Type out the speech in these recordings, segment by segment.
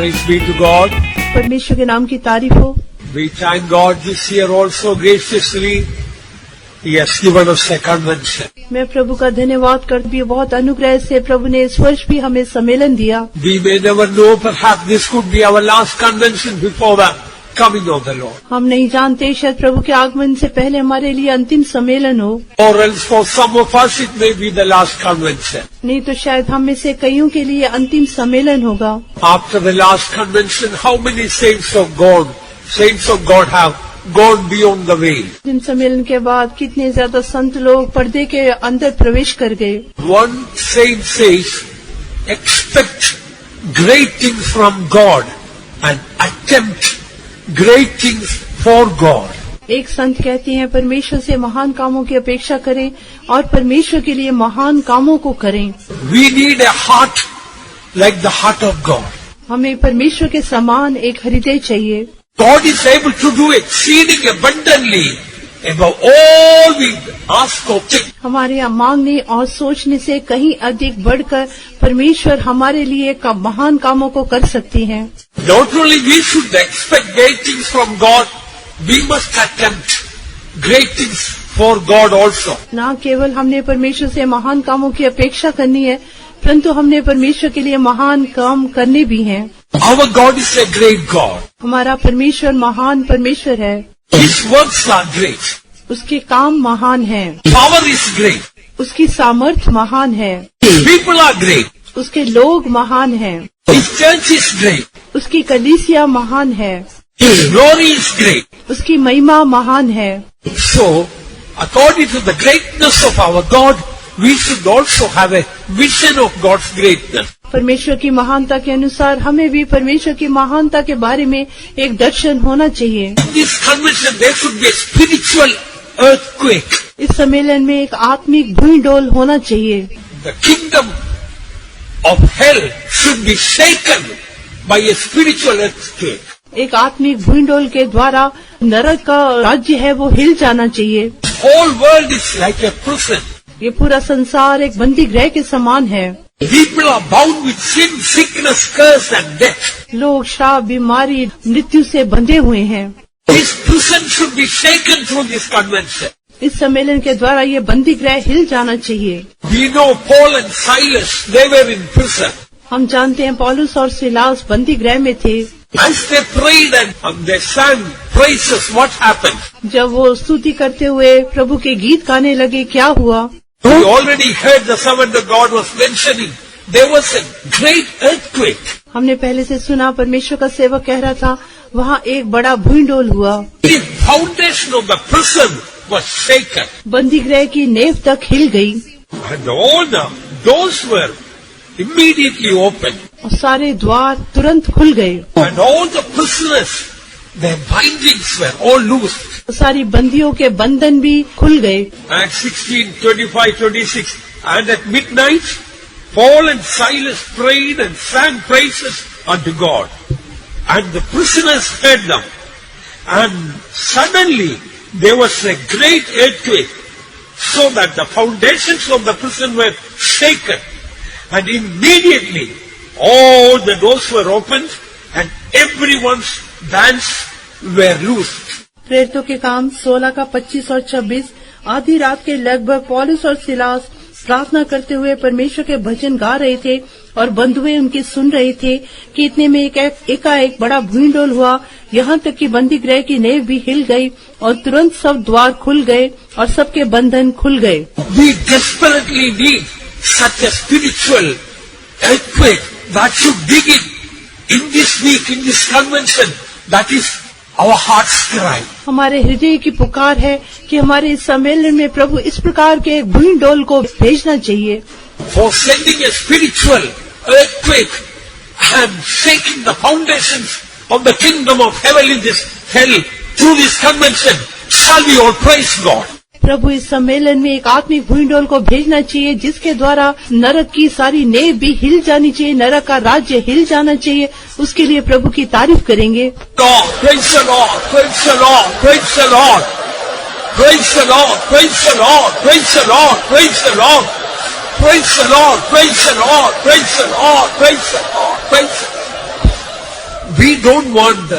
Praise be to God. परमेश्वर के नाम की तारीफ हो। We thank God this year also graciously He has given us a convention. मैं प्रभु का धन्यवाद करती हूँ, बहुत अनुग्रह से प्रभु ने इस वर्ष भी हमें सम्मेलन दिया। We may never know, perhaps this could be our last convention before the coming of the Lord. हम नहीं जानते, शायद प्रभु के आगमन से पहले हमारे लिए अंतिम सम्मेलन हो, Or else for some of us it may be the last convention. नहीं तो शायद हम में से कईयों के लिए अंतिम सम्मेलन होगा। After the last convention, how many saints of God have gone beyond the veil? अंतिम सम्मेलन के बाद कितने ज्यादा संत लोग पर्दे के अंदर प्रवेश कर गए। One saint says, expect great things from God and attempt great things for God. एक संत कहती हैं, परमेश्वर से महान कामों की अपेक्षा करें और परमेश्वर के लिए महान कामों को करें। We need a heart like the heart of God. हमें परमेश्वर के समान एक हृदय चाहिए। God is able to do exceeding abundantly above all we ask or think. हमारे यहाँ मांगने और सोचने से कहीं अधिक बढ़कर परमेश्वर हमारे लिए महान कामों को कर सकती हैं। Not only we should expect great things from God, we must attempt great things for God also. न केवल हमने परमेश्वर से महान कामों की अपेक्षा करनी है, परंतु हमने परमेश्वर के लिए महान काम करने भी हैं। Our God is a great God. हमारा परमेश्वर महान परमेश्वर है। His works are great. उसके काम महान हैं। Power is great. उसकी सामर्थ्य महान है। People are great. उसके लोग महान हैं। His church is great. उसकी कलीसिया महान है। His glory is great. उसकी महिमा महान है। So, according to the greatness of our God, we should also have a vision of God's greatness. परमेश्वर की महानता के अनुसार हमें भी परमेश्वर की महानता के बारे में एक दर्शन होना चाहिए। In this convention, there should be a spiritual earthquake. इस सम्मेलन में एक आत्मिक भूइंडोल होना चाहिए। The kingdom of hell should be shaken by a spiritual earthquake. एक आत्मिक भूइंडोल के द्वारा नरक का राज्य है वो हिल जाना चाहिए। Whole world is like a prison. ये पूरा संसार एक बंदी गृह के समान है। People are bound with sin, sickness, curse and death. लोग श्राप, बीमारी, मृत्यु से बंधे हुए हैं। This prison should be shaken through this convention. इस सम्मेलन के द्वारा ये बंदी गृह हिल जाना चाहिए। We know Paul and Silas, they were in prison. हम जानते हैं पौलुस और सिलास बंदी गृह में थे। As they prayed and they sang praises, what happened? जब वो स्तुति करते हुए प्रभु के गीत गाने लगे, क्या हुआ? We already heard the servant of God was mentioning there was a great earthquake. हमने पहले से सुना, परमेश्वर का सेवक कह रहा था, वहाँ एक बड़ा भूइंडोल हुआ। The foundation of the prison was shaken. बंदी गृह की नींव तक हिल गई And all the doors were immediately opened. और सारे द्वार तुरंत खुल गए। And all the prisoners, their bindings were all loosed. सारी बंदियों के बंधन भी खुल गए। Acts 16:25-26. And at midnight, Paul and Silas prayed and sang praises unto God. And the prisoners heard them. And suddenly there was a great earthquake, so that the foundations of the prison were shaken. And immediately all the doors were opened and everyone's bands were loosed. प्रेरितों के काम 16 का 25 और 26। आधी रात के लगभग पौलुस और सिलास प्रार्थना करते हुए परमेश्वर के भजन गा रहे थे और बंधुए उनकी सुन रहे थे कि इतने में एकाएक बड़ा भूइंडोल हुआ, यहाँ तक कि बंदी गृह की नींव भी हिल गई और तुरंत सब द्वार खुल गए और सबके बंधन खुल गए। We desperately need such a spiritual earthquake that should begin in this week, in this convention. That is our heart's cry. हमारे हृदय की पुकार है कि हमारे इस सम्मेलन में प्रभु इस प्रकार के एक भूइंडोल को भेजना चाहिए। For sending a spiritual earthquake and shaking the foundations of the kingdom of heaven in this hell through this convention. Shall we all praise God? प्रभु इस सम्मेलन में एक आत्मिक भूइंडोल को भेजना चाहिए जिसके द्वारा नरक की सारी नींव भी हिल जानी चाहिए, नरक का राज्य हिल जाना चाहिए। उसके लिए प्रभु की तारीफ करेंगे। God, praise the Lord, praise the Lord, praise the Lord, praise the Lord, praise the Lord, praise the Lord, praise the Lord, praise the Lord, praise the Lord, praise the Lord, praise the Lord, praise the Lord. We don't want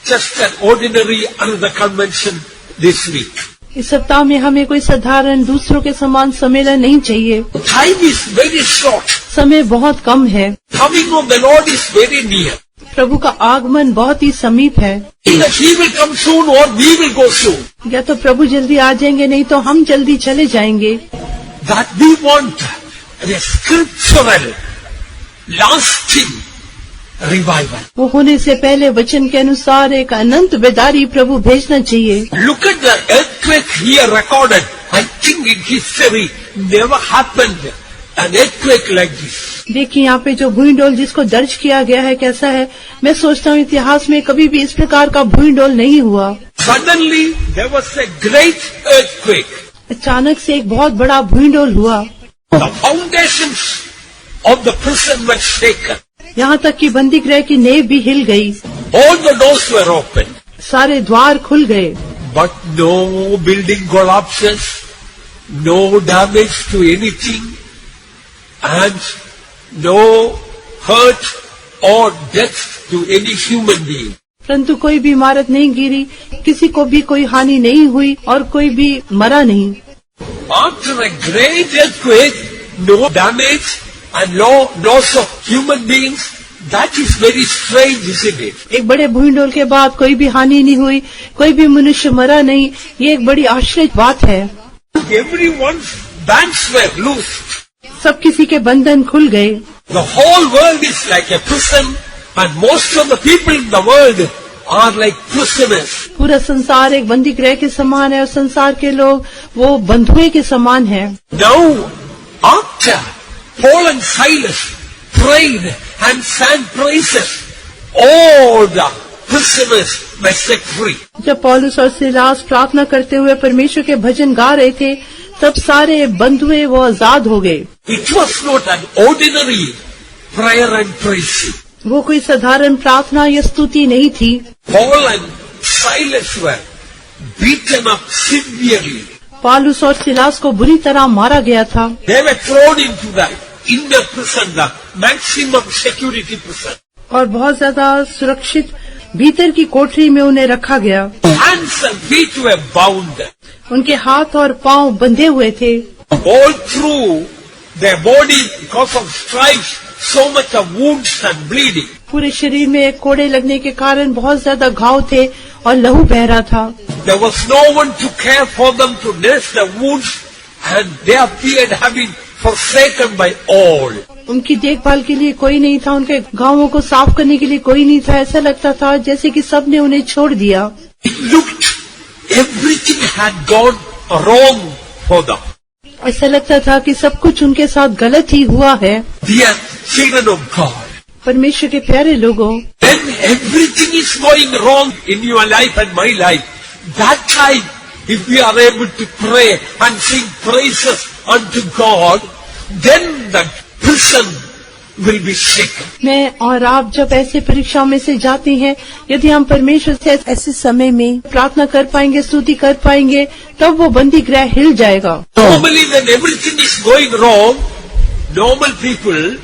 just an ordinary another convention this week. इस सप्ताह में हमें कोई साधारण दूसरों के समान सम्मेलन नहीं चाहिए। Time is very short. समय बहुत कम है। Coming of the Lord is very near. प्रभु का आगमन बहुत ही समीप है। Either He will come soon or we will go soon. या तो प्रभु जल्दी आ जाएंगे, नहीं तो हम जल्दी चले जाएंगे। That we want a scriptural, lasting revival. वो होने से पहले वचन के अनुसार एक अनंत बेदारी प्रभु भेजना चाहिए। Look at the earthquake here recorded. I think in history never happened an earthquake like this. देखिए यहाँ पे जो भूइंडोल जिसको दर्ज किया गया है कैसा है। मैं सोचता हूँ इतिहास में कभी भी इस प्रकार का भूइंडोल नहीं हुआ। Suddenly there was a great earthquake. अचानक से एक बहुत बड़ा भूइंडोल हुआ। The foundations of the prison were shaken. यहाँ तक कि बंदी गृह की नींव भी हिल गई। All the doors were open. सारे द्वार खुल गए। But no building collapses, no damage to anything, and no hurt or death to any human being. परंतु कोई भी इमारत नहीं गिरी, किसी को भी कोई हानि नहीं हुई और कोई भी मरा नहीं। After a great earthquake, no damage and no loss of human beings. That is very strange, isn't it? एक बड़े भूइंडोल के बाद कोई भी हानि नहीं हुई, कोई भी मनुष्य मरा नहीं, ये एक बड़ी आश्चर्य बात है। Everyone's bands were loosed. सब किसी के बंधन खुल गए। The whole world is like a prison, and most of the people in the world are like prisoners. पूरा संसार एक बंदी गृह के समान है और संसार के लोग वो बंधुए के समान हैं। Now, after Paul and Silas prayed and sang praises, all the prisoners were set free. जब पौलुस और सिलास प्रार्थना करते हुए परमेश्वर के भजन गा रहे थे, तब सारे बंधुए वो आजाद हो गए। It was not an ordinary prayer and praising. वो कोई साधारण प्रार्थना या स्तुति नहीं थी। Paul and Silas were beaten up severely. पौलुस और सिलास को बुरी तरह मारा गया था। They were thrown into the inner prison, the maximum security prison. और बहुत ज्यादा सुरक्षित भीतर की कोठरी में उन्हें रखा गया। Hands and feet were bound. उनके हाथ और पांव बंधे हुए थे। All through their body, because of stripes, so much of wounds and bleeding. पूरे शरीर में कोड़े लगने के कारण बहुत ज्यादा घाव थे और लहू बह रहा था। There was no one to care for them, to nurse the wounds, and they appeared having forsaken by all. उनकी देखभाल के लिए कोई नहीं था, उनके घावों को साफ करने के लिए कोई नहीं था। ऐसा लगता था जैसे कि सबने उन्हें छोड़ दिया। It looked everything had gone wrong for them. ऐसा लगता था कि सब कुछ उनके साथ गलत ही हुआ है। Dear children of God, परमेश्वर के प्यारे लोगों, when everything is going wrong in your life and my life, that time, if we are able to pray and sing praises unto God, then the prison will be shaken. मैं और आप जब ऐसे परीक्षाओं में से जाते हैं, यदि हम परमेश्वर से ऐसे समय में प्रार्थना कर पाएंगे, स्तुति कर पाएंगे, तब वो बंदी गृह हिल जाएगा। Normally when everything is going wrong, normal people,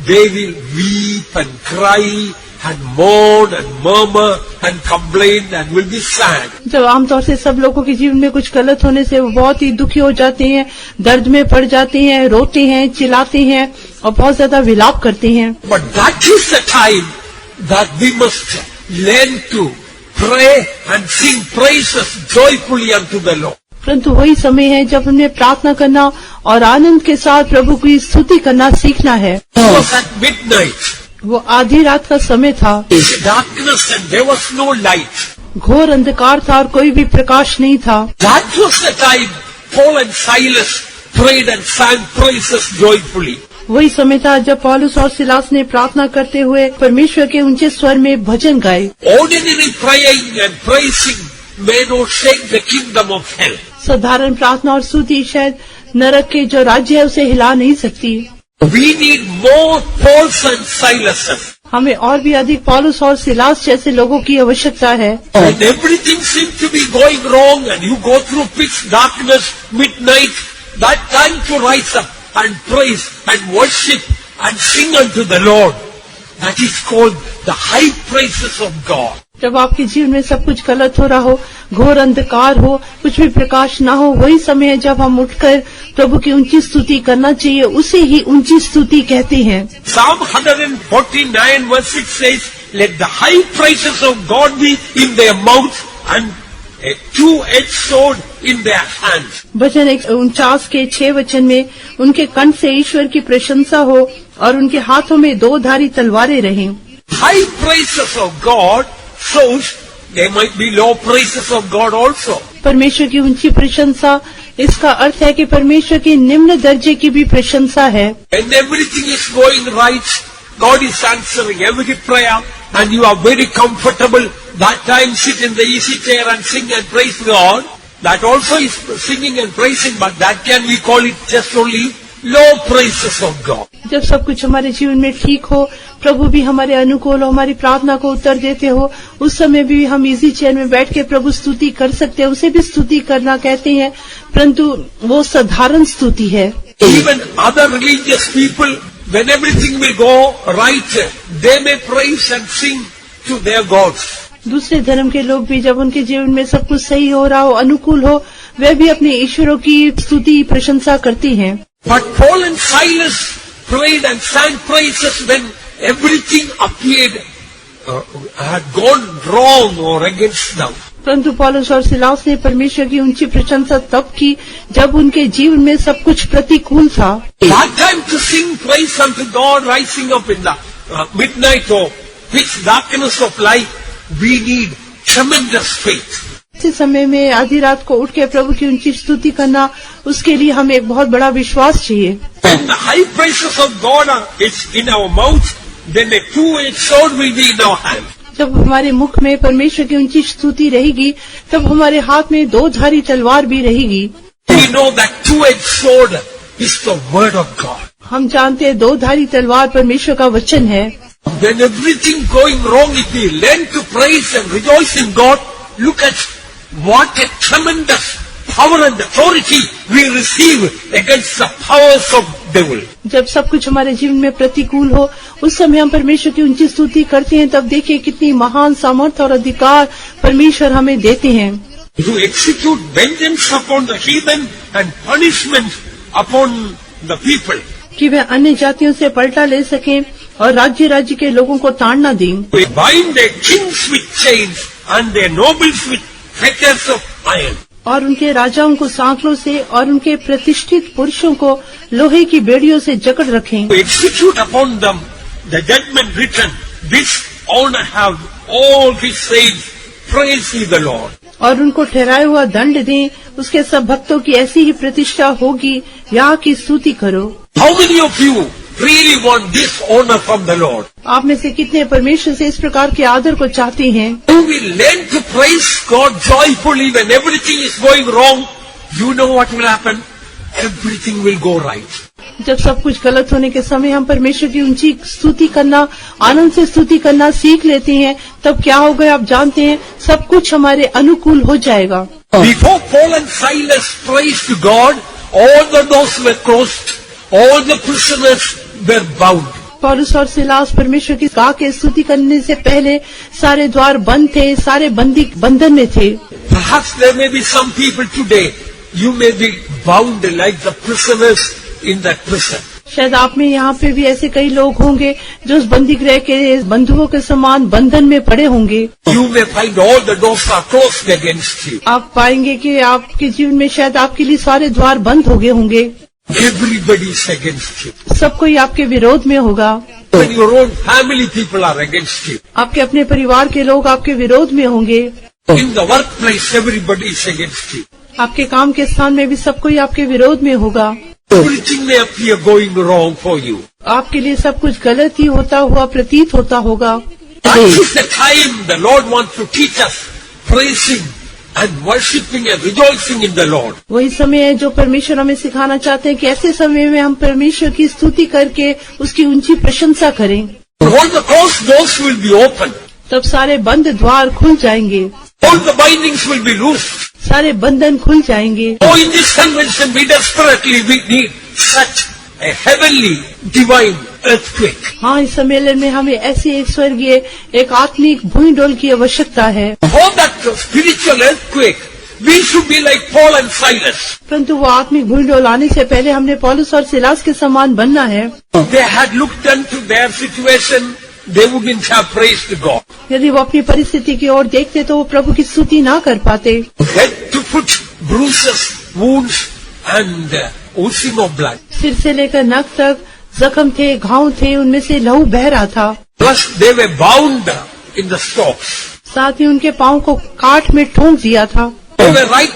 they will weep and cry and moan and murmur and complain and will be sad. जब आमतौर से सब लोगों के जीवन में कुछ गलत होने से वो बहुत ही दुखी हो जाते हैं, दर्द में पड़ जाते हैं, रोते हैं, चिल्लाते हैं और बहुत ज्यादा विलाप करते हैं। But that is the time that we must learn to pray and sing praises joyfully unto the Lord. परंतु वही समय है जब हमें प्रार्थना करना और आनंद के साथ प्रभु की स्तुति करना सीखना है। It was at midnight. वो आधी रात का समय था। Darkness and there was no light. घोर अंधकार था और कोई भी प्रकाश नहीं था। That was the time Paul and Silas prayed and sang praises joyfully. वही समय था जब पौलुस और सिलास ने प्रार्थना करते हुए परमेश्वर के ऊंचे स्वर में भजन गाए। Ordinary praying and praising may not shake the kingdom of hell. साधारण प्रार्थना और स्तुति शायद नरक के जो राज्य है उसे हिला नहीं सकती। We need more Pauls and Silases. हमें और भी अधिक पौलुस और सिलास जैसे लोगों की आवश्यकता है। When everything seems to be going wrong and you go through pitch darkness, midnight, that time to rise up and praise and worship and sing unto the Lord. That is called the high praises of God. जब आपके जीवन में सब कुछ गलत हो रहा हो, घोर अंधकार हो, कुछ भी प्रकाश ना हो, वही समय है जब हम उठकर प्रभु की ऊंची स्तुति करना चाहिए। उसे ही ऊंची स्तुति कहते हैं। Psalm 149 verse 6 says, "Let the high praises of God be in their mouth and a two-edged sword in their hands." भजन 149 के 6 वचन में उनके कंठ से ईश्वर की प्रशंसा हो और उनके हाथों में दो धारी तलवारें रहें। High praises of God shows there might be low praises of God also. परमेश्वर की ऊंची प्रशंसा, इसका अर्थ है कि परमेश्वर की निम्न दर्जे की भी प्रशंसा है। When everything is going right, God is answering every prayer and you are very comfortable. That time sit in the easy chair and sing and praise God. That also is singing and praising, but that can we call it just only low praises of God. जब सब कुछ हमारे जीवन में ठीक हो, प्रभु भी हमारे अनुकूल हो, हमारी प्रार्थना को उत्तर देते हो, उस समय भी हम इजी चेयर में बैठ के प्रभु स्तुति कर सकते हैं। उसे भी स्तुति करना कहते हैं, परंतु वो साधारण स्तुति है। Even other religious people, when everything will go right, they may praise and sing to their gods. दूसरे धर्म के लोग भी जब उनके जीवन में सब कुछ सही हो रहा हो, अनुकूल हो, वे भी अपने ईश्वरों की स्तुति प्रशंसा करते हैं। But Paul and Silas prayed and sang praises when everything appeared had gone wrong or against them. परंतु पौलुस और सिलास ने परमेश्वर की ऊंची प्रशंसा तब की जब उनके जीवन में सब कुछ प्रतिकूल था। That time to sing praise unto God rising up in the midnight or pitch darkness of life, we need tremendous faith. इस समय में आधी रात को उठ के प्रभु की ऊंची स्तुति करना, उसके लिए हमें एक बहुत बड़ा विश्वास चाहिए। When the high praises of God is in our mouth, then a two-edged sword will be in our hand. जब हमारे मुख में परमेश्वर की ऊंची स्तुति रहेगी, तब हमारे हाथ में दो धारी तलवार भी रहेगी। We know that two-edged sword is the word of God. हम जानते हैं दो धारी तलवार परमेश्वर का वचन है। When everything going wrong, if we learn to praise and rejoice in God, look at what a tremendous power and authority we receive against the powers of devil. जब सब कुछ हमारे जीवन में प्रतिकूल हो, उस समय हम परमेश्वर की ऊंची स्तुति करते हैं, तब देखिए कितनी महान सामर्थ्य और अधिकार परमेश्वर हमें देते हैं। To execute vengeance upon the heathen and punishment upon the people. कि वे अन्य जातियों से पलटा ले सकें और राज्य राज्य के लोगों को ताड़ना दें। We bind their kings with chains and their nobles with fetters of iron. और उनके राजाओं को सांकलों से और उनके प्रतिष्ठित पुरुषों को लोहे की बेड़ियों से जकड़ रखें। To execute upon them the judgment written, this honor have all his saints, praise ye the Lord. और उनको ठहराया हुआ दंड दें, उसके सब भक्तों की ऐसी ही प्रतिष्ठा होगी, यहाँ की स्तुति करो। How many of you really want this honor from the Lord? आप में से कितने परमेश्वर से इस प्रकार के आदर को चाहते हैं? You will learn to praise God joyfully when everything is going wrong. You know what will happen? Everything will go right. जब सब कुछ गलत होने के समय हम परमेश्वर की ऊंची स्तुति करना, आनंद से स्तुति करना सीख लेते हैं, तब क्या होगा आप जानते हैं, सब कुछ हमारे अनुकूल हो जाएगा। Before Paul and Silas praised God, all the doors were closed, all the prisoners were bound. पौलुस और सिलास परमेश्वर की गा के स्तुति करने से पहले सारे द्वार बंद थे, सारे बंदी बंधन में थे। Perhaps there may be some people today, you may be bound like the prisoners in that prison. शायद आप में यहाँ पे भी ऐसे कई लोग होंगे जो उस बंदी गृह के बंधुओं के समान बंधन में पड़े होंगे। You may find all the doors are closed against you. आप पाएंगे कि आपके जीवन में शायद आपके लिए सारे द्वार बंद हो गए होंगे। Everybody is against you. सब कोई आपके विरोध में होगा। When your own family people are against you. आपके अपने परिवार के लोग आपके विरोध में होंगे। In the workplace, everybody is against you. आपके काम के स्थान में भी सब कोई आपके विरोध में होगा। Everything may appear going wrong for you. आपके लिए सब कुछ गलत ही होता हुआ प्रतीत होता होगा। That is the time the Lord wants to teach us praising and worshipping and rejoicing in the Lord. वही समय है जो परमेश्वर हमें सिखाना चाहते हैं कि ऐसे समय में हम परमेश्वर की स्तुति करके उसकी ऊंची प्रशंसा करें। All the closed doors will be open. तब सारे बंद द्वार खुल जाएंगे, All the bindings will be loosed. सारे बंधन खुल जाएंगे। Oh, in this convention we desperately need such a heavenly divine earthquake. हाँ, इस सम्मेलन में हमें ऐसी एक स्वर्गीय एक आत्मिक भूमिडोल की आवश्यकता है। For that spiritual earthquake, we should be like Paul and Silas. परंतु वो आत्मिक भूमिडोल आने से पहले हमने पौलुस और सिलास के समान बनना है। They had looked into their situation, they wouldn't have praised God. यदि वो अपनी परिस्थिति की ओर देखते तो वो प्रभु की स्तुति ना कर पाते। Head to foot, bruises, wounds, and oozing of blood. सिर से लेकर नख तक जख्म थे, घाव थे, उनमें से लहू बह रहा था। Plus, they were bound in the stocks. साथ ही उनके पाँव को काठ में ठोंक दिया था। They were right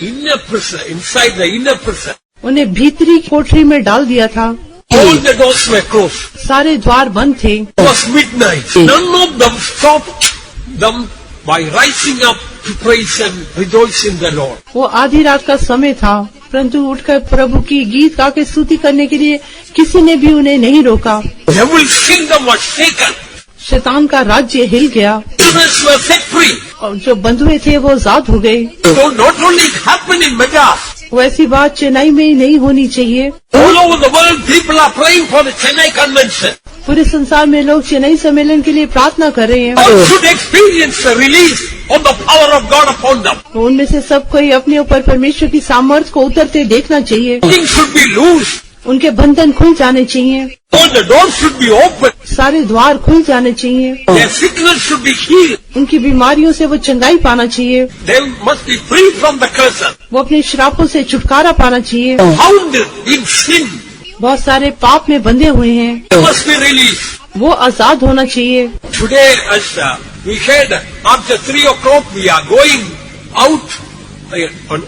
inner prison, inside the inner prison. उन्हें भीतरी कोठरी में डाल दिया था। All the doors were closed. सारे द्वार बंद थे। It was midnight. None of them stopped them by rising up to praise and rejoice in the Lord. वो आधी रात का समय था, परंतु उठकर प्रभु की गीत गा के स्तुति करने के लिए किसी ने भी उन्हें नहीं रोका। Devil's kingdom was shaken. शैतान का राज्य हिल गया Sinners were set free. और जो बंधुए थे वो आजाद हो गए। So not only it happened in Madras, वो ऐसी बात चेन्नई में ही नहीं होनी चाहिए। all over the world people are praying for the Chennai Convention. पूरे संसार में लोग चेन्नई सम्मेलन के लिए प्रार्थना कर रहे हैं। All should experience the release of the power of God upon them. उनमें से सबको ही अपने ऊपर परमेश्वर की सामर्थ्य को उतरते देखना चाहिए। Things should be loose. उनके बंधन खुल जाने चाहिए। All the doors should be open. सारे द्वार खुल जाने चाहिए। Their sickness should be healed. उनकी बीमारियों से वो चंगाई पाना चाहिए। They must be free from the curse. वो अपने श्रापों से छुटकारा पाना चाहिए। Bound in sin. बहुत सारे पाप में बंधे हुए हैं, They must be released. वो आजाद होना चाहिए। Today, as we said, after 3 o'clock, we are going out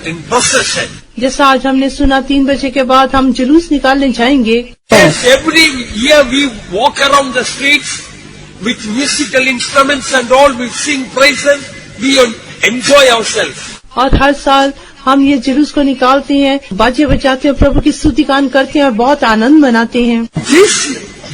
in procession. जैसा आज हमने सुना 3 बजे के बाद हम जुलूस निकालने जाएंगे। Yes, every year we walk around the streets with musical instruments and all. We sing praises. We enjoy ourselves. और हर साल हम ये जुलूस को निकालते हैं, बाजे बजाते हैं, प्रभु की स्तुति गान करते हैं और बहुत आनंद मनाते हैं।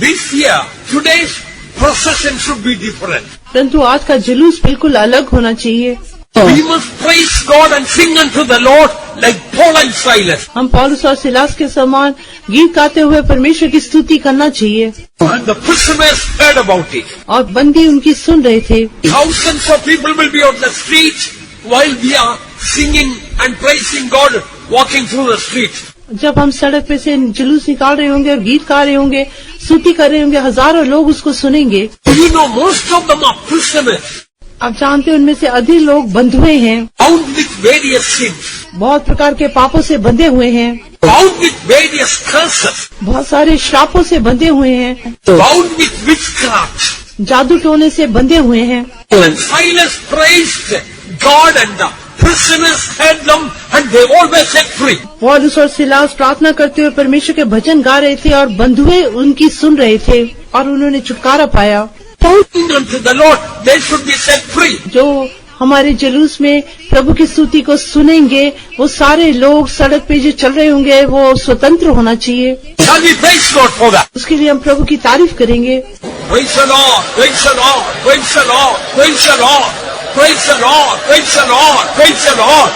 This year, today's procession should be different. परंतु आज का जुलूस बिल्कुल अलग होना चाहिए। We must praise God and sing unto the Lord like Paul and Silas. हम पौलुस और सिलास के समान गीत गाते हुए परमेश्वर की स्तुति करना चाहिए। And the prisoners heard about it. और बंदी उनकी सुन रहे थे। Thousands of people will be on the streets while we are singing and praising God, walking through the streets. जब हम सड़क पे से जुलूस निकाल रहे होंगे और गीत गा रहे होंगे, स्तुति कर रहे होंगे, हजारों लोग उसको सुनेंगे। You know, most of them are prisoners, आप जानते हैं उनमें से अधिक लोग बंधुए हैं, bound with various sins, बहुत प्रकार के पापों से बंधे हुए हैं, bound with various curses, बहुत सारे श्रापों से बंधे हुए हैं, bound with witchcraft. जादू टोने से बंधे हुए हैं। And Silas praised God and the prisoners heard them and they all were set free. पौलुस और सिलास प्रार्थना करते हुए परमेश्वर के भजन गा रहे थे और बंधुए उनकी सुन रहे थे और उन्होंने छुटकारा पाया। Pointing unto the Lord, they should be set free. जो हमारे जुलूस में प्रभु की स्तुति को सुनेंगे, वो सारे लोग सड़क पे जो चल रहे होंगे वो स्वतंत्र होना चाहिए। Shall we praise God for that? उसके लिए हम प्रभु की तारीफ करेंगे। Praise the Lord, praise the Lord, praise the Lord, praise the Lord, praise the Lord, praise the Lord, praise the Lord,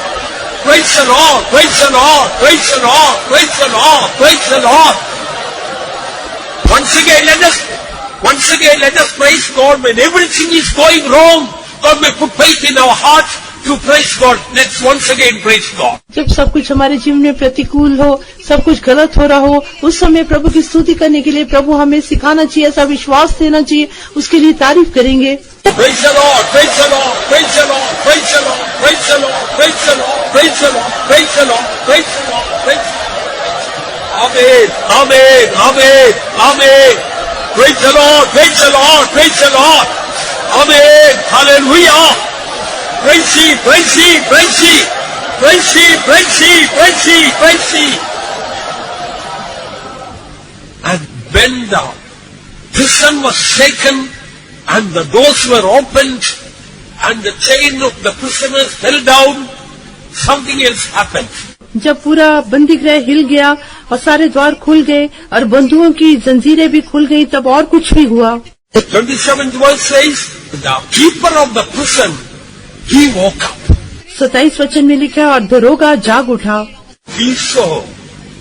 praise the Lord, praise the Lord, praise the Lord, praise the Lord, praise the Lord. Once again let us praise God when everything is going wrong. God may put faith in our hearts to praise God. Let's once again praise God. जब सब कुछ हमारे जीवन में प्रतिकूल हो, सब कुछ गलत हो रहा हो, उस समय प्रभु की स्तुति करने के लिए प्रभु हमें सिखाना चाहिए, ऐसा विश्वास देना चाहिए, उसके लिए तारीफ करेंगे। Praise the Lord, praise the Lord, praise the Lord, praise the Lord, praise the Lord, praise the Lord, praise the Lord, praise the Lord, praise the Lord, praise the Lord. Amen, amen, amen, amen. Praise the Lord, praise the Lord, praise the Lord. Amen, hallelujah. Praise Him, praise Him, praise Him, praise Him, praise Him, praise Him, praise Him. And when the prison was shaken and the doors were opened and the chain of the prisoners fell down, something else happened. जब पूरा बंदी गृह हिल गया और सारे द्वार खुल गए और बंधुओं की जंजीरें भी खुल गई, तब और कुछ भी हुआ। 27th verse says, the keeper of the prison, he woke up. 27 वचन में लिखा है, और दरोगा जाग उठा। He saw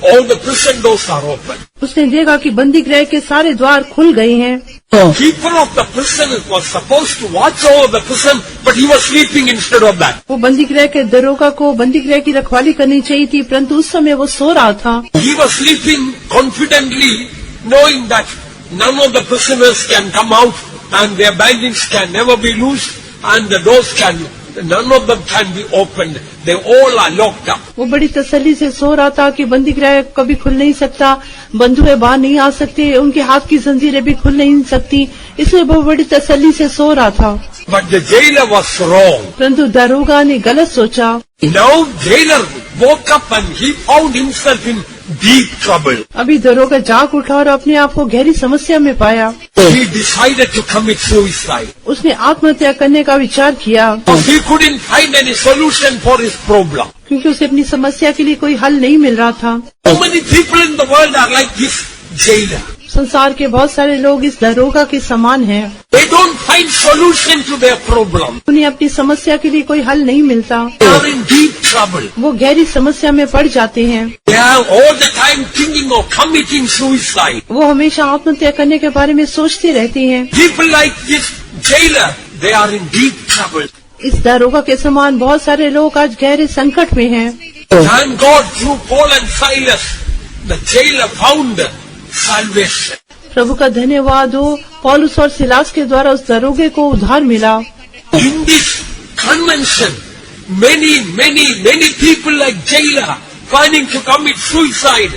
all the prison doors are open. उसने देखा कि बंदी गृह के सारे द्वार खुल गए हैं। Keeper of the prison was supposed to watch over the prison, but he was sleeping instead of that. वो बंदी गृह के दरोगा को बंदी गृह की रखवाली करनी चाहिए थी, परंतु उस समय वो सो रहा था। He was sleeping confidently, knowing that none of the prisoners can come out and their bindings can never be loosed and the doors none of them can be opened. They all are locked up. वो बड़ी तसल्ली से सो रहा था कि बंदी गृह कभी खुल नहीं सकता, बंधुए बाहर नहीं आ सकते, उनके हाथ की जंजीरें भी खुल नहीं सकती, इसलिए वो बड़ी तसल्ली से सो रहा था। But the jailer was wrong. परंतु दरोगा ने गलत सोचा। Now jailer woke up and he found himself in deep trouble. अभी दरोगा जाग उठा और अपने आप को गहरी समस्या में पाया। He decided to commit suicide. उसने आत्महत्या करने का विचार किया, He couldn't find any solution for his problem. क्योंकि उसे अपनी समस्या के लिए कोई हल नहीं मिल रहा था। So many people in the world are like this jailer. संसार के बहुत सारे लोग इस दरोगा के समान हैं। They don't find solution to their problem. उन्हें अपनी समस्या के लिए कोई हल नहीं मिलता, They are in deep trouble. वो गहरी समस्या में पड़ जाते हैं। They are all the time thinking of committing suicide. वो हमेशा आत्महत्या करने के बारे में सोचते रहते हैं। People like this jailer, they are in deep trouble. इस दरोगा के समान बहुत सारे लोग आज गहरे संकट में हैं। Thank God through Paul and Silas, the jailer found salvation. प्रभु का धन्यवाद हो, पौलुस और सिलास के द्वारा उस दरोगे को उद्धार मिला। In this convention, many people like jailer planning to commit suicide,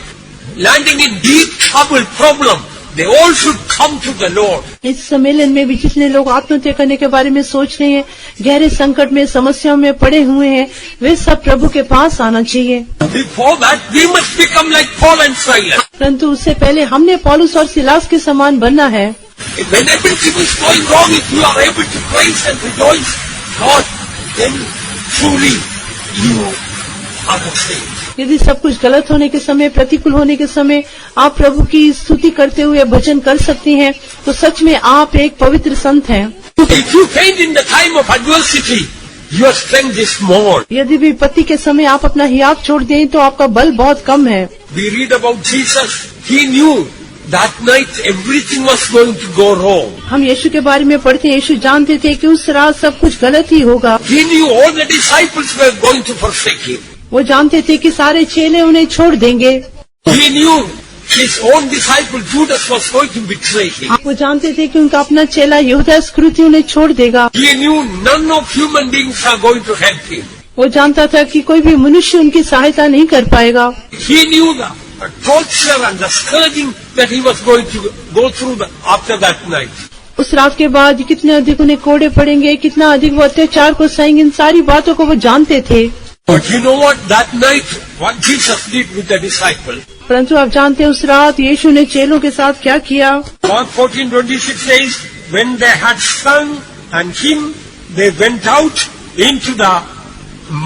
landing in deep trouble problem, they all should come to the Lord. इस सम्मेलन में भी जितने लोग आत्महत्या करने के बारे में सोच रहे हैं, गहरे संकट में समस्याओं में पड़े हुए हैं, वे सब प्रभु के पास आना चाहिए। Before that, we must become like Paul and Silas. परंतु उससे पहले हमने पौलुस और सिलास के समान बनना है। When everything is going wrong, if you are able to praise and rejoice God, then truly you are the saint. यदि सब कुछ गलत होने के समय, प्रतिकूल होने के समय आप प्रभु की स्तुति करते हुए भजन कर सकते हैं, तो सच में आप एक पवित्र संत हैं। If you faint in the time of adversity, your strength is small. यदि विपत्ति के समय आप अपना हियाव छोड़ दें तो आपका बल बहुत कम है। We read about Jesus. He knew that night everything was going to go wrong. हम यीशु के बारे में पढ़ते हैं, यीशु जानते थे कि उस रात सब कुछ गलत ही होगा। He knew all the disciples were going to forsake him. वो जानते थे कि सारे चेले उन्हें छोड़ देंगे। He knew his own disciple Judas was going to betray him. वो जानते थे कि उनका अपना चेला यहूदा इस्करियोती उन्हें छोड़ देगा। He knew none of human beings are going to help him. वो जानता था कि कोई भी मनुष्य उनकी सहायता नहीं कर पाएगा। He knew the torture and the scourging that he was going to go through after that night. उस रात के बाद कितने अधिक उन्हें कोड़े पड़ेंगे, कितना अधिक वो अत्याचार को सहेंगे, इन सारी बातों को वो जानते थे। But you know what? That night, what Jesus did with the disciple. परंतु आप जानते हैं उस रात यीशु ने चेलों के साथ क्या किया। Mark 14:26 says, when they had sung and hymn, they went out into the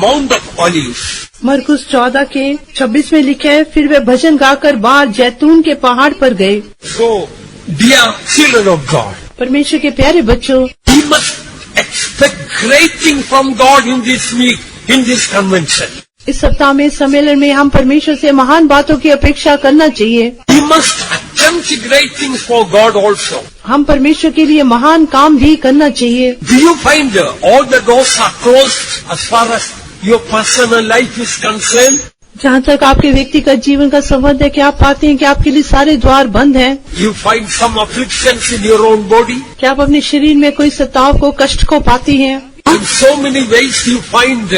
Mount of Olives. मरकुस 14 के 26 में लिखा है, फिर वे भजन गाकर बाहर जैतून के पहाड़ पर गए। So, dear children of God, परमेश्वर के प्यारे बच्चों, we must expect great things from God in this week, in this convention. इस सप्ताह में सम्मेलन में हम परमेश्वर से महान बातों की अपेक्षा करना चाहिए। We must attempt great things for God also. हम परमेश्वर के लिए महान काम भी करना चाहिए। Do you find all the doors are closed as far as your personal life is concerned? जहाँ तक आपके व्यक्तिगत जीवन का संबंध है, क्या आप पाते हैं कि आपके लिए सारे द्वार बंद हैं? You find some afflictions in your own body? क्या आप अपने शरीर में कोई सताव को, कष्ट को पाते हैं? In so many ways you find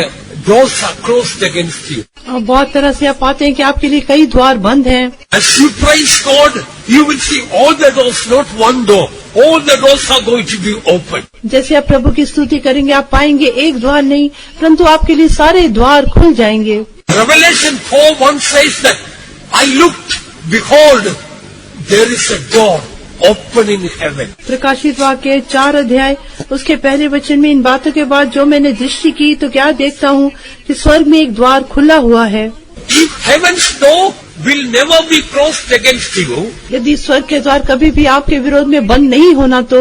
doors are closed against you. और बहुत तरह से आप पाते हैं कि आपके लिए कई द्वार बंद हैं। As you praise God, you will see all the doors, not one door. All the doors are going to be open. जैसे आप प्रभु की स्तुति करेंगे, आप पाएंगे एक द्वार नहीं, परंतु आपके लिए सारे द्वार खुल जाएंगे। Revelation 4:1 says that I looked, behold, there is a door open in heaven. प्रकाशित वाक्य 4 अध्याय उसके पहले वचन में इन बातों के बाद जो मैंने दृष्टि की तो क्या देखता हूँ कि स्वर्ग में एक द्वार खुला हुआ है। If heaven's door will never be closed against you, यदि स्वर्ग के द्वार कभी भी आपके विरोध में बंद नहीं होना तो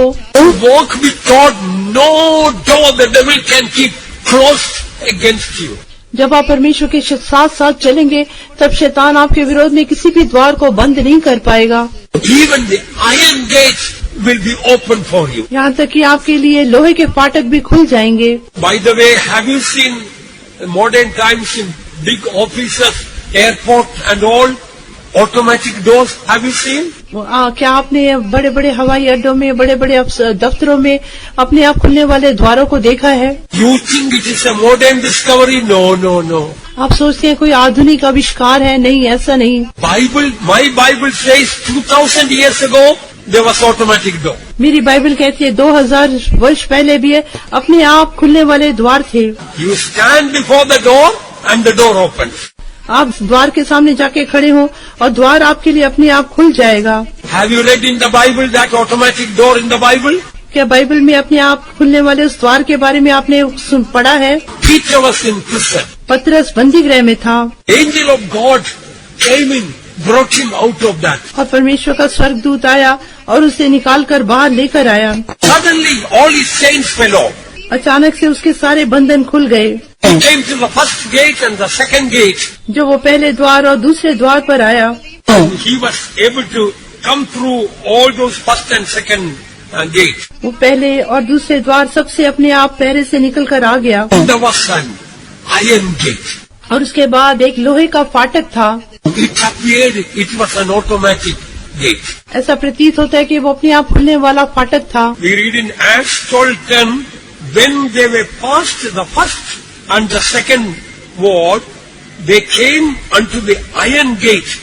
walk with God, no door the devil can keep closed against you. जब आप परमेश्वर के साथ साथ चलेंगे तब शैतान आपके विरोध में किसी भी द्वार को बंद नहीं कर पाएगा। Even the iron gates will be open for you. यहाँ तक कि आपके लिए लोहे के फाटक भी खुल जाएंगे। By the way, have you seen modern times in big offices, airport and all, automatic doors? Have you seen? क्या आपने बड़े बड़े हवाई अड्डों में, बड़े बड़े दफ्तरों में अपने आप खुलने वाले द्वारों को देखा है? You think it is a modern discovery? No, no, no. आप सोचते हैं कोई आधुनिक आविष्कार है? नहीं, ऐसा नहीं। My Bible says 2000 years ago there was automatic door. मेरी बाइबल कहती है 2000 वर्ष पहले भी अपने आप खुलने वाले द्वार थे। You stand before the door and the door opens. आप द्वार के सामने जाके खड़े हो और द्वार आपके लिए अपने आप खुल जाएगा। Have you read in the Bible that automatic door in the Bible? क्या बाइबल में अपने आप खुलने वाले उस द्वार के बारे में आपने पढ़ा है? Peter was in prison. पतरस बंदी गृह में था। Angel of God came in, brought him out of that. और परमेश्वर का स्वर्गदूत आया और उसे निकाल कर बाहर लेकर आया। Suddenly all his chains fell off. अचानक से उसके सारे बंधन खुल गए। He came to the first gate and the second gate. जो वो पहले द्वार और दूसरे द्वार पर आया, He was able to come through all those first and second gates. वो पहले और दूसरे द्वार सबसे अपने आप पहरे से निकल कर आ गया। There was an iron gate. और उसके बाद एक लोहे का फाटक था। It appeared it was an automatic gate. ऐसा प्रतीत होता है कि वो अपने आप खुलने वाला फाटक था। We read in Acts 12:10, when they were past the first and the second ward, they came unto the iron gate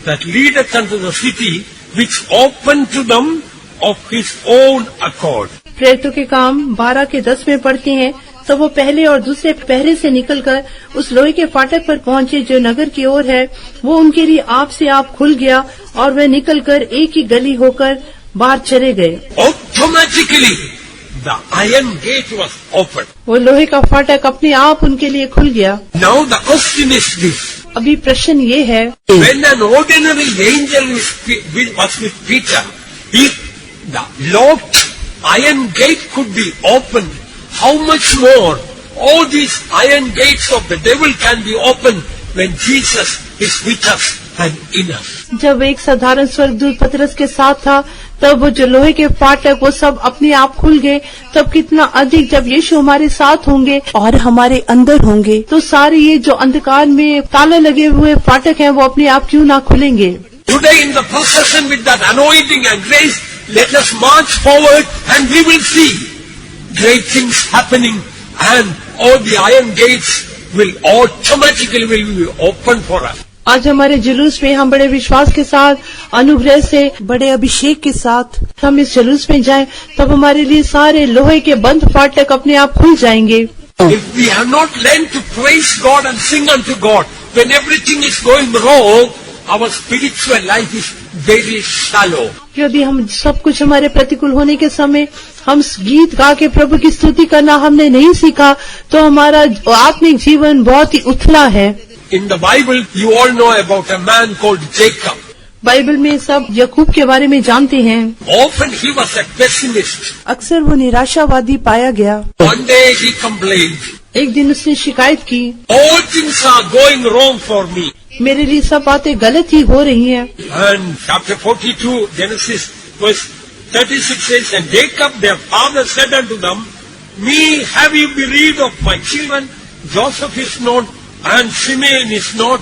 that leadeth unto the city, which opened to them of his own accord. प्रेरितों के काम 12:10 में पढ़ते हैं, तो वो पहले और दूसरे पहरे से निकलकर उस लोहे के फाटक पर पहुंचे जो नगर की ओर है। वो उनके लिए आप से आप खुल गया और वे निकलकर एक ही गली होकर बाहर चले गए। Automatically, the iron gate was opened. वो लोहे का फाटक अपने आप उनके लिए खुल गया। Now the question is this. अभी प्रश्न ये है, When an ordinary angel was with Peter, if the locked iron gate could be opened, how much more all these iron gates of the devil can be opened when Jesus is with us and in us. जब एक साधारण स्वर्गदूत पतरस के साथ था, तब वो जो लोहे के फाटक वो सब अपने आप खुल गए, तब कितना अधिक जब यीशु हमारे साथ होंगे और हमारे अंदर होंगे, तो सारे ये जो अंधकार में ताले लगे हुए फाटक हैं वो अपने आप क्यों ना खुलेंगे। Today in the procession with that anointing and grace, let us march forward and we will see great things happening and all the iron gates will automatically be open for us. आज हमारे जुलूस में हम बड़े विश्वास के साथ, अनुग्रह से, बड़े अभिषेक के साथ हम इस जुलूस में जाएं, तब हमारे लिए सारे लोहे के बंद फाटक अपने आप खुल जाएंगे। If we have not learned to praise God and sing unto God, when everything is going wrong, our spiritual life is very shallow. यदि हम सब कुछ हमारे प्रतिकूल होने के समय हम गीत गा के प्रभु की स्तुति करना हमने नहीं सीखा, तो हमारा आत्मिक जीवन बहुत ही उथला है। In the Bible, you all know about a man called Jacob. Bible में सब याकूब के बारे में जानते हैं। Often he was a pessimist. अक्सर वो निराशावादी पाया गया। One day he complained. एक दिन उसने शिकायत की, All things are going wrong for me. मेरे लिए सब बातें गलत ही हो रही हैं। And chapter 42, Genesis verse 36 says, And Jacob their father said unto them, Me have you bereaved of my children? Joseph is not, and Simeon is not,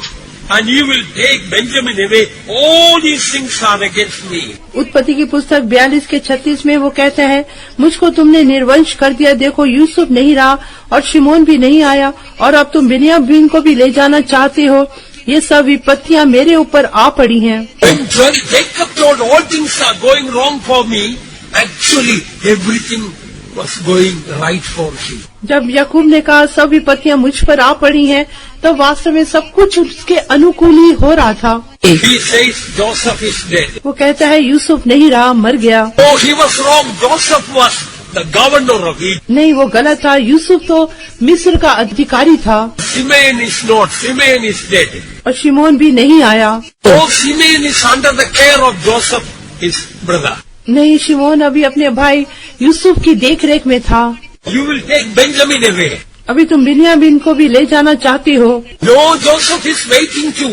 and you will take Benjamin away. All these things are against me. उत्पत्ति की पुस्तक 42 के 36 में वो कहता है, मुझको तुमने निर्वंश कर दिया। देखो यूसुफ नहीं रहा और शिमोन भी नहीं आया, और अब तुम बिन्यामीन को भी ले जाना चाहते हो। ये सब विपत्तियां मेरे ऊपर आ पड़ी हैं। When Jacob told all things are going wrong for me, actually everything was going right for him. जब याकूब ने कहा सब विपत्तियां मुझ पर आ पड़ी हैं, तब वास्तव में सब कुछ उसके अनुकूल ही हो रहा था। He says Joseph is dead. वो कहता है यूसुफ नहीं रहा, मर गया। Oh, he was wrong. Joseph was the governor of Egypt. नहीं, वो गलत था। यूसुफ तो मिस्र का अधिकारी था। Simeon is not. Simeon is dead. और शिमोन भी नहीं आया। Oh, Simeon is under the care of Joseph, his brother. नहीं, शिमोन अभी अपने भाई यूसुफ की देखरेख में था। You will take Benjamin away. अभी तुम बिन्यामीन को भी ले जाना चाहती हो। No, Joseph is waiting to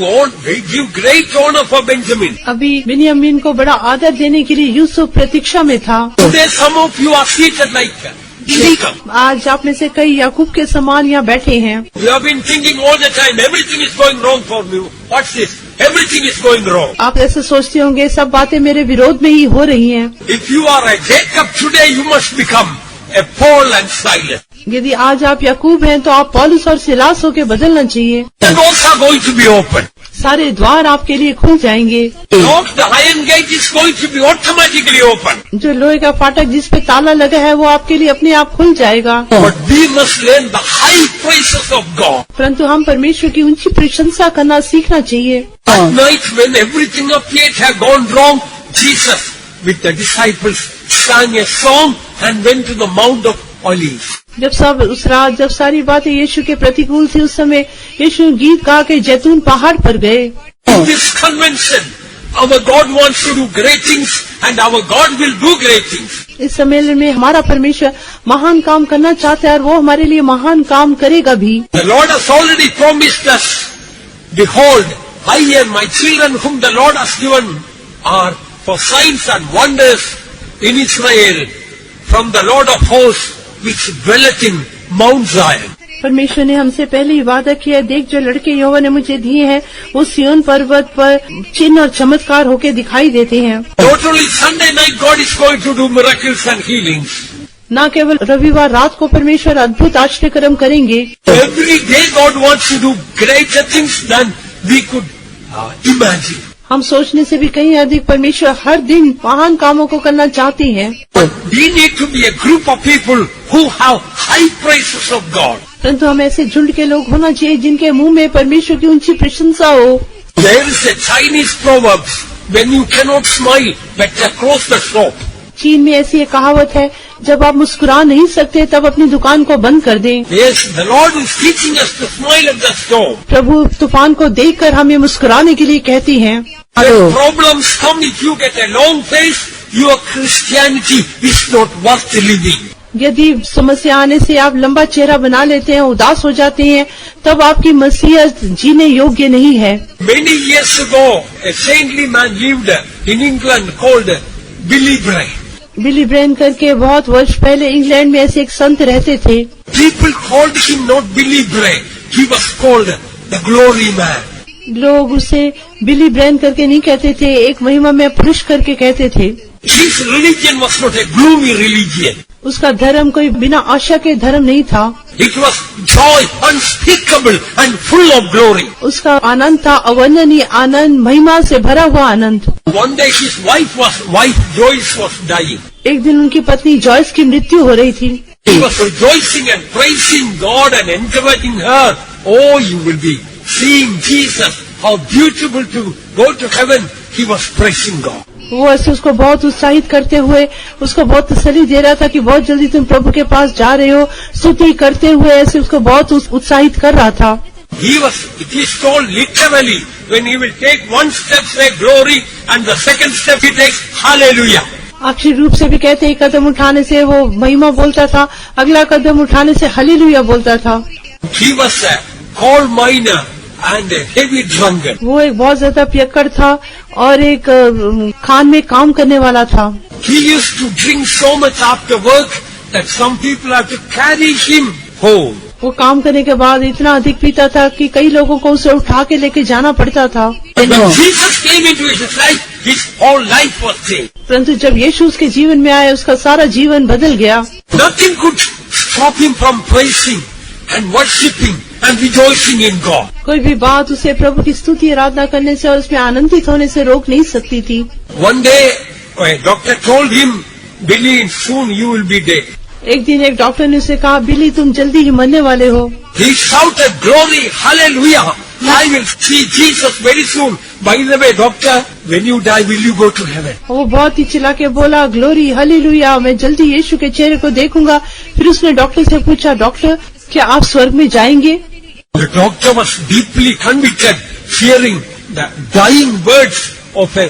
give great honor for Benjamin. अभी बिन्यामीन को बड़ा आदर देने के लिए यूसुफ प्रतीक्षा में था। Today some of you are seated like Jacob. आज आप में से कई याकूब के समान यहाँ बैठे हैं। You have been thinking all the time, everything is going wrong for me. What's this? Everything is going wrong. आप ऐसे सोचते होंगे सब बातें मेरे विरोध में ही हो रही हैं। If you are a Jacob today, you must become a Paul and Silas. यदि आज आप याकूब हैं तो आप पौलुस और सिलास होके बदलना चाहिए। The doors are going to be open. सारे द्वार आपके लिए खुल जाएंगे। Lock, the iron gate is going to be automatically open. जो लोहे का फाटक जिस पे ताला लगा है वो आपके लिए अपने आप खुल जाएगा। But we must learn the high praises of God. परंतु हम परमेश्वर की ऊंची प्रशंसा करना सीखना चाहिए। At night when everything appeared had gone wrong, Jesus with the disciples sang a song and went to the Mount of Olives. जब सारी बातें यीशु के प्रतिकूल थी उस समय यीशु गीत गा के जैतून पहाड़ पर गए। In this convention, our God wants to do great things and our God will do great things. इस सम्मेलन में हमारा परमेश्वर महान काम करना चाहता है और वो हमारे लिए महान काम करेगा भी। The Lord has already promised us, behold, I and my children whom the Lord has given are for signs and wonders in Israel from the Lord of hosts which dwelleth in Mount Zion. परमेश्वर ने हमसे पहले ही वादा किया, देख जो लड़के यहोवा ने मुझे दिए हैं वो सिय्योन पर्वत पर चिन्ह और चमत्कार होके दिखाई देते हैं। Not only Sunday night God is going to do miracles and healings. न केवल रविवार रात को परमेश्वर अद्भुत आश्चर्य कर्म करेंगे। Every day God wants to do greater things than we could imagine. हम सोचने से भी कहीं अधिक परमेश्वर हर दिन महान कामों को करना चाहते हैं। We need to be a group of people who have high praises of God. परंतु हम ऐसे झुंड के लोग होना चाहिए जिनके मुंह में परमेश्वर की ऊंची प्रशंसा हो। There is a Chinese proverb, when you cannot smile, better close the shop. चीन में ऐसी एक कहावत है, जब आप मुस्कुरा नहीं सकते तब अपनी दुकान को बंद कर दें। Yes, the Lord is teaching us to smile at the storm. प्रभु तूफान को देखकर हमें मुस्कुराने के लिए कहती हैं। When problems come, if you get a long face, your Christianity is not worth living. यदि समस्या आने से आप लंबा चेहरा बना लेते हैं, उदास हो जाते हैं, तब आपकी मसीहत जीने योग्य नहीं है। Many years ago, a saintly man lived in England called Billy Graham. Billy brain करके बहुत वर्ष पहले इंग्लैंड में ऐसे एक संत रहते थे। People called him not Billy Graham. He was called the glory man. लोग उसे बिली ब्रेन करके नहीं कहते थे, एक महिमा में पुरुष करके कहते थे। His religion was not a gloomy religion. उसका धर्म कोई बिना आशा के धर्म नहीं था। It was joy unspeakable and full of glory. उसका आनंद था अवर्णनीय आनंद, महिमा से भरा हुआ आनंद। One day his wife Joyce was dying. एक दिन उनकी पत्नी जॉयस की मृत्यु हो रही थी। He was rejoicing and praising God and encouraging her. Oh, you will be seeing Jesus. How beautiful to go to heaven. He was praising God. वो ऐसे उसको बहुत उत्साहित करते हुए उसको बहुत तसल्ली दे रहा था कि बहुत जल्दी तुम प्रभु के पास जा रहे हो, स्तुति करते हुए ऐसे उसको बहुत उत्साहित कर रहा था। It is told literally, when he will take one step say glory and the second step he takes hallelujah. अक्षर रूप से भी कहते एक कदम उठाने से वो महिमा बोलता था, अगला कदम उठाने से हालेलुया बोलता था। He was a coal miner and a heavy drunkard. वो एक बहुत ज्यादा पियक्कड़ था और एक खान में काम करने वाला था। He used to drink so much after work that some people have to carry him home. वो काम करने के बाद इतना अधिक पीता था कि कई लोगों को उसे उठा के लेके जाना पड़ता था। When Jesus came into his life, his whole life was changed. परंतु जब यीशु उसके जीवन में आए उसका सारा जीवन बदल गया। Nothing could stop him from praising and worshiping and rejoicing in God. कोई भी बात उसे प्रभु की स्तुति आराधना करने से और उसमें आनंदित होने से रोक नहीं सकती थी। One day, a doctor told him, Billy, soon you will be dead. एक दिन एक डॉक्टर ने उसे कहा, बिली तुम जल्दी ही मरने वाले हो। He shouted, glory, hallelujah. I will see Jesus very soon. By the way, doctor, when you die, will you go to heaven? वो बहुत ही चिल्ला के बोला, ग्लोरी, हालेलुया, मैं जल्दी यीशु के चेहरे को देखूंगा। फिर उसने डॉक्टर से पूछा, डॉक्टर क्या आप स्वर्ग में जाएंगे? The doctor was deeply convicted, hearing the dying words of a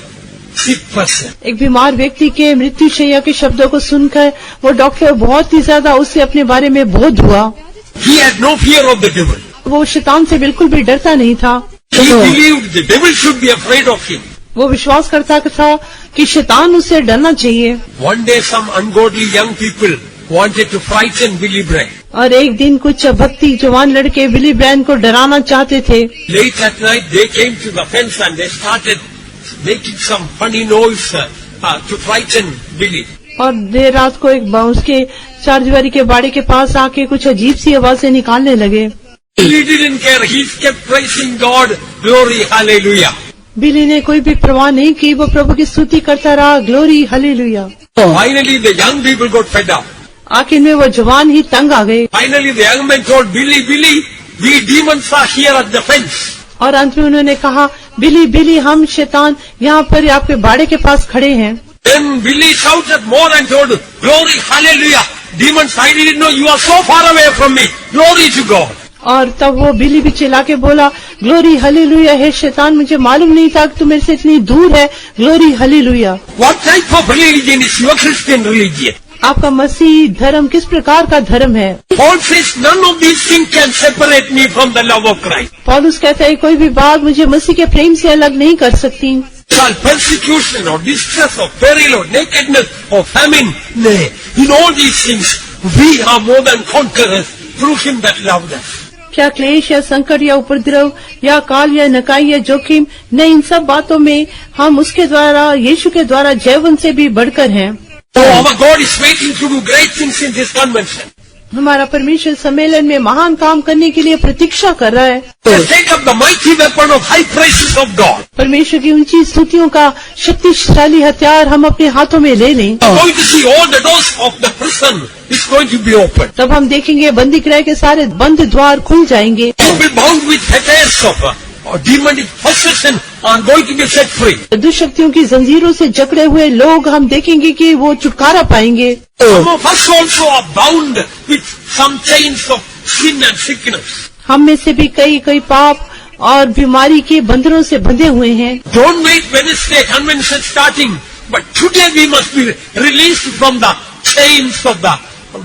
sick person. एक बीमार व्यक्ति के मृत्युशैया के शब्दों को सुनकर वो डॉक्टर बहुत ही ज्यादा उससे अपने बारे में बोध हुआ। He had no fear of the devil. वो शैतान से बिल्कुल भी डरता नहीं था। He believed the devil should be afraid of him. वो विश्वास करता था कि शैतान उससे डरना चाहिए। One day some ungodly young people wanted to frighten Billy Graham. और एक दिन कुछ भक्ति जवान लड़के बिली ब्रायन को डराना चाहते थे। Late at night they came to the fence and they started making some funny noise to frighten Billy. और देर रात को एक उसके चारदीवारी के बाड़े के पास आके कुछ अजीब सी आवाजें निकालने लगे। Billy didn't care. He kept praising God. Glory, hallelujah. बिली ने कोई भी परवाह नहीं की, वो प्रभु की स्तुति करता रहा, glory hallelujah. Finally the young people got fed up. आखिर में वो जवान ही तंग आ गए। Finally the young man told Billy, we demons are here at the fence. और अंत में उन्होंने कहा, बिली हम शैतान यहाँ पर आपके बाड़े के पास खड़े हैं। Then Billy shouted more and told, glory, hallelujah. Demons, I didn't know you are so far away from me. Glory to God. और तब वो बिली भी चिल्ला के बोला, ग्लोरी हालेलुया है शैतान, मुझे मालूम नहीं था कि तू मेरे से इतनी दूर है, glory hallelujah. What type of religion is your Christian religion? आपका मसीह धर्म किस प्रकार का धर्म है? Paul says none of these things can separate me from the love of Christ. पौलुस कहता है कोई भी बात मुझे मसीह के प्रेम से अलग नहीं कर सकती। Shall persecution or distress or peril or nakedness or famine, nay, in all these things we are more than conquerors through him that loved us. क्या क्लेश या संकट या उपद्रव या काल या नकाई या जोखिम, न इन सब बातों में हम उसके द्वारा यीशु के द्वारा जैवन से भी बढ़कर हैं। So our God is waiting to do great things in this convention. हमारा परमेश्वर सम्मेलन में महान काम करने के लिए प्रतीक्षा कर रहा है। Let's take up the mighty weapon of high praises of God. परमेश्वर की ऊंची स्तुतियों का शक्तिशाली हथियार हम अपने हाथों में ले लें। We're going to see all the doors of the prison is going to be open. तब हम देखेंगे बंदी गृह के सारे बंद द्वार खुल जाएंगे। People bound with fetters of demonic possession are going to be set free. दुष्शक्तियों की जंजीरों से जकड़े हुए लोग हम देखेंगे कि वो छुटकारा पाएंगे। Some of us also are bound with some chains of sin and sickness. हम में से भी कई पाप और बीमारी के बंधनों से बंधे हुए हैं। Don't wait Wednesday convention starting, but today we must be released from the chains of the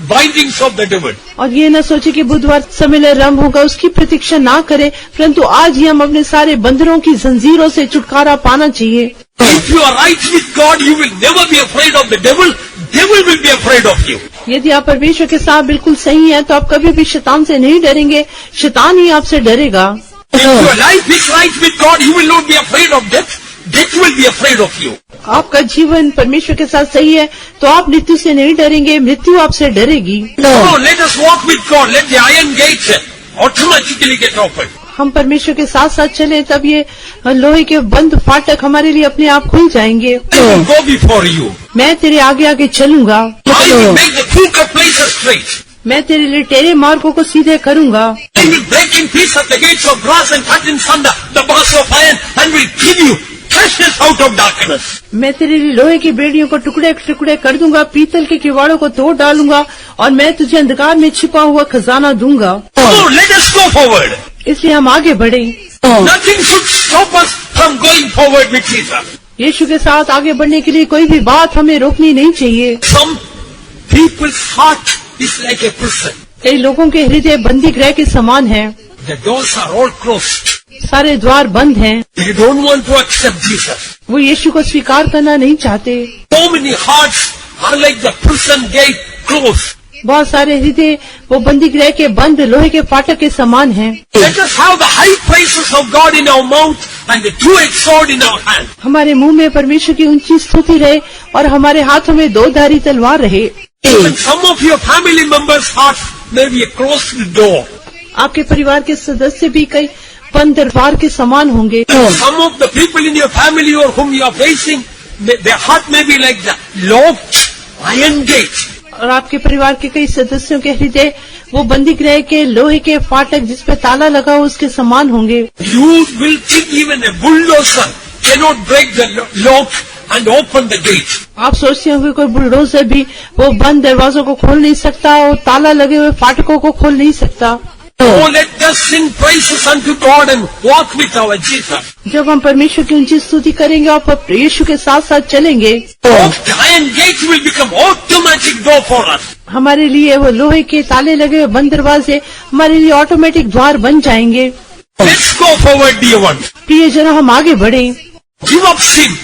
bindings of the devil. और ये न सोचे कि बुधवार सम्मेलन आरंभ होगा, उसकी प्रतीक्षा ना करें, परंतु आज ही हम अपने सारे बंधनों की जंजीरों से छुटकारा पाना चाहिए। If you are right with God, you will never be afraid of the devil. Devil will be afraid of you. यदि आप परमेश्वर के साथ बिल्कुल सही हैं, तो आप कभी भी शैतान से नहीं डरेंगे, शैतान ही आपसे डरेगा। If your life is right with God, you will not be afraid of death. Death will be afraid of you. आपका जीवन परमेश्वर के साथ सही है, तो आप मृत्यु से नहीं डरेंगे, मृत्यु आपसे डरेगी। No, let us walk with God. Let the iron gates automatically get opened. हम परमेश्वर के साथ साथ चले, तब ये लोहे के बंद फाटक हमारे लिए अपने आप खुल जाएंगे। I will go before you. मैं तेरे आगे आगे चलूंगा, I will make the crooked places straight. मैं तेरे लिए टेढ़े मार्गों को सीधे करूंगा। I will break in pieces the gates of brass and cut in sunder the bars of iron and will give you treasures out of darkness. मैं तेरे लिए लोहे की बेड़ियों को टुकड़े टुकड़े कर दूंगा, पीतल के किवाड़ों को तोड़ डालूंगा, और मैं तुझे अंधकार में छिपा हुआ खजाना दूंगा। Oh, let us go forward. इसलिए हम आगे बढ़े। Nothing should stop us from going forward with Jesus. यीशु के साथ आगे बढ़ने के लिए कोई भी बात हमें रोकनी नहीं चाहिए। Some people's heart is like a prison. कई लोगों के हृदय बंदी गृह के समान है, The doors are all closed. सारे द्वार बंद हैं। They don't want to accept Jesus. वो यीशु को स्वीकार करना नहीं चाहते। So many hearts are like the prison gate closed. बहुत सारे हृदय वो बंदी गृह के बंद लोहे के फाटक के समान हैं। Let us have the high praises of God in our mouth and the two-edged sword in our hand. हमारे मुंह में परमेश्वर की ऊंची स्तुति रहे और हमारे हाथों में दो धारी तलवार रहे। And some of your family members' hearts may be a closed door. आपके परिवार के सदस्य भी कई बंद दरबार के समान होंगे। Some of the people in your family or whom you are facing, their heart may be like the locked iron gate. और आपके परिवार के कई सदस्यों के हृदय वो बंदी गृह के लोहे के फाटक जिसपे ताला लगा हो उसके समान होंगे। You will think even a bulldozer cannot break the lock and open the gate. आप सोचते होंगे कोई बुलडोजर भी वो बंद दरवाजों को खोल नहीं सकता और ताला लगे हुए फाटकों को खोल नहीं सकता। Oh, let us sing praises unto God and walk with our Jesus. जब हम परमेश्वर की ऊंची स्तुति करेंगे और यीशु के साथ साथ चलेंगे, Iron gates will become automatic door for us. हमारे लिए वो लोहे के ताले लगे हुए बंद दरवाजे हमारे लिए ऑटोमेटिक द्वार बन जाएंगे। Let's go forward, dear ones. प्रिय जन, हम आगे बढ़ें, Give up sin.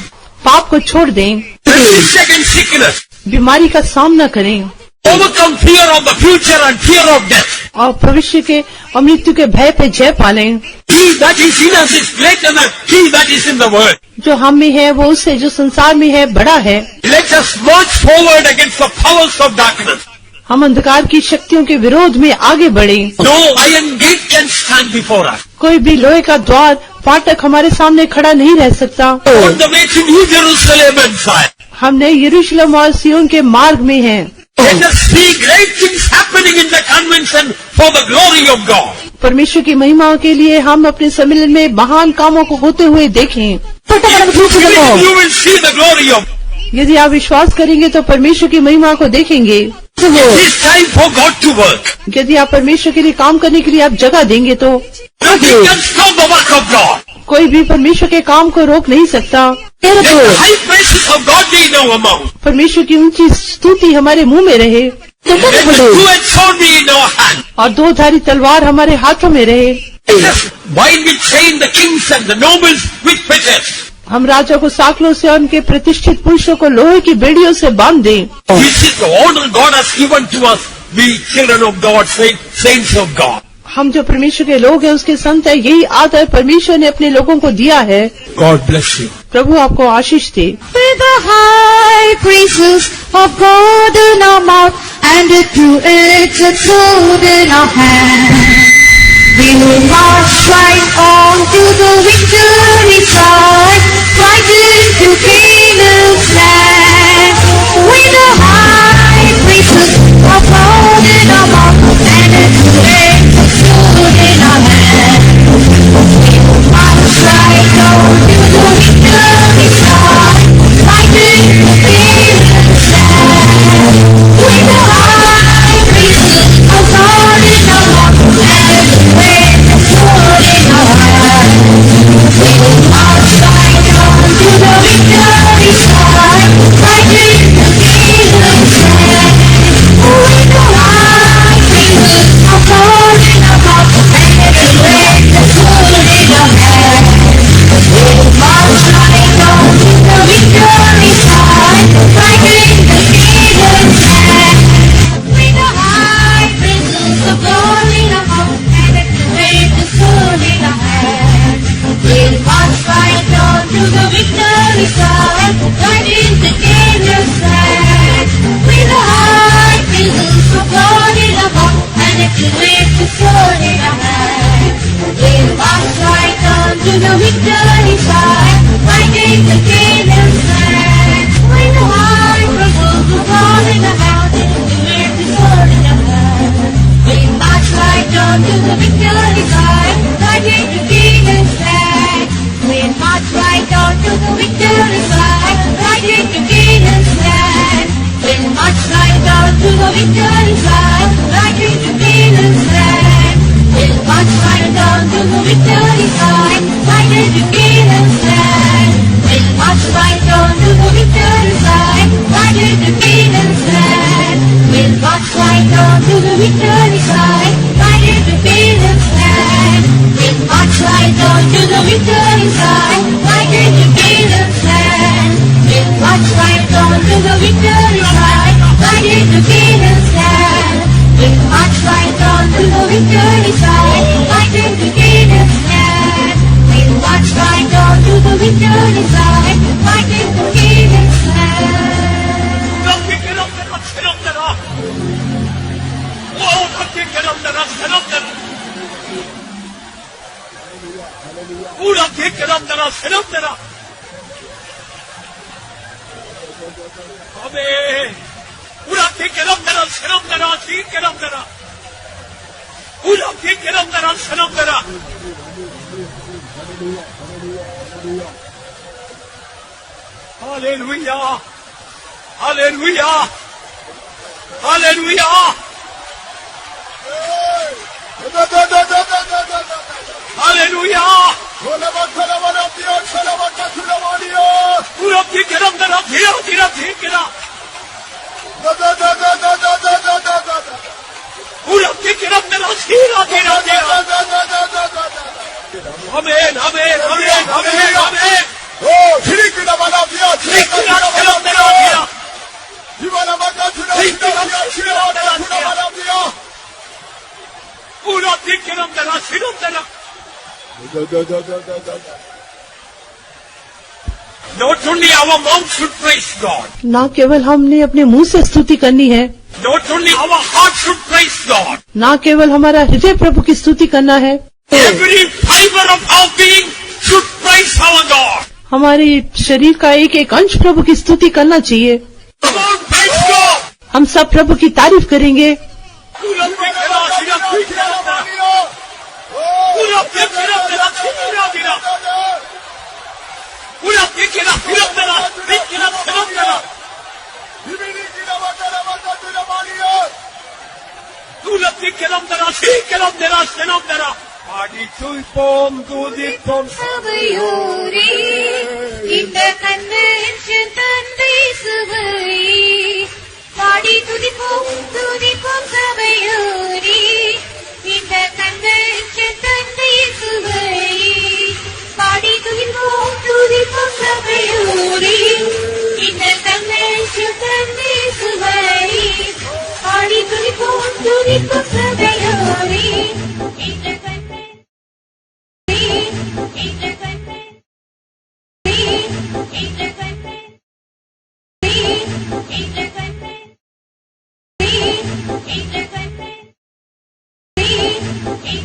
पाप को छोड़ दें, Resist against sickness. बीमारी का सामना करें Overcome fear of the future and fear of death. और भविष्य के और मृत्यु के भय पे जय पालें। He that is in us is greater than he that is in the world. जो हम में है वो उससे जो संसार में है बड़ा है। Let us march forward against the powers of darkness. हम अंधकार की शक्तियों के विरोध में आगे बढ़ें। No iron gate can stand before us. कोई भी लोहे का द्वार फाटक हमारे सामने खड़ा नहीं रह सकता। On the way to New Jerusalem and Zion. हमने यरूशलेम और सिय्योन के मार्ग में हैं। Let us see great things happening in the convention for the glory of God. परमेश्वर की महिमा के लिए हम अपने सम्मेलन में महान कामों को होते हुए देखें। You will see the glory of God. यदि आप विश्वास करेंगे तो परमेश्वर की महिमा को देखेंगे। It is time for God to work. यदि आप परमेश्वर के लिए काम करने के लिए आप जगह देंगे तो Nothing can stop the work of God. कोई भी परमेश्वर के काम को रोक नहीं सकता। Let the high praises of God be in our mouth. परमेश्वर की ऊंची स्तुति हमारे मुंह में रहे Let the two-edged sword be in our hand. और दो धारी तलवार हमारे हाथों में रहे। Let us bind with chain the kings and the nobles with fetters. हम राजा को साकलों से और उनके प्रतिष्ठित पुरुषों को लोहे की बेड़ियों से बांध दें। This is the honor God has given to us, we children of God, saints of God. हम जो परमेश्वर के लोग हैं उसके संत है, यही आदर परमेश्वर ने अपने लोगों को दिया है। God bless you. प्रभु आपको आशीष दे। With the high praises of God in our mouth and a two-edged sword in our hand, we will march right on to the victory side, right into Canaan land. With the high praises of God in our mouth and a two-edged sword in our hand, we will march right on to the victory side, right into Canaan land. With the high praises of God in our mouth and a two-edged sword in our hand, we will march right on to the victory side, right into Canaan land. With the high praises of God in our mouth and a two-edged sword in our hand, we will march right on to the victory side, right into Canaan land. With the high praises of God in our mouth and a two-edged sword in our hand, we'll march right on to the victory side, right into Canaan land. With the high praises of God in our mouth and a two-edged sword in our hand, we'll march right on to the victory side, right into Canaan land. With the high praises of God in our mouth and a two-edged sword in our hand, we'll march right on to the victory side, right into Canaan land. We'll march right on to the victory side, right into Canaan land. We'll march right on to the victory side, right into Canaan land. We'll march right on to the victory side, right into Canaan land. We'll march right on to the victory side, right into Canaan land. We'll march right on to the victory side, right into Canaan land. We'll march right on to the victory side, right into Canaan land. We'll march right on to the victory side, right into Canaan land. We'll march right on to the victory side, right into Canaan land. We'll march right on to the victory side, right into Canaan land. Hallelujah! Hallelujah! Hallelujah! Hallelujah. Pura tikiram dara dhira dhira dhira. Pura tikiram dara dhira dhira dhira. Amen, amen, amen, amen, amen. Tikira tikiram dara dhira. Pura tikiram dara dhiram dara. Not only our mouth should praise God. न केवल हमने अपने मुंह से स्तुति करनी है, Not only our heart should praise God. न केवल हमारा हृदय प्रभु की स्तुति करना है, Every fiber of our being should praise our God. हमारे शरीर का एक एक अंश प्रभु की स्तुति करना चाहिए। Come on, praise God. हम सब प्रभु की तारीफ करेंगे। Pura tikiram dara dhiram dara. Pura tikiram dara dhiram dara. Pura tikiram dara dhiram dara. Pura tikiram dara dhiram dara. Adithuipom dudipom. சபையோரே இந்த கன்வென்ஷன் தந்தை சுவை பாடி துதிப்போம் துதிப்போம் சபையோரே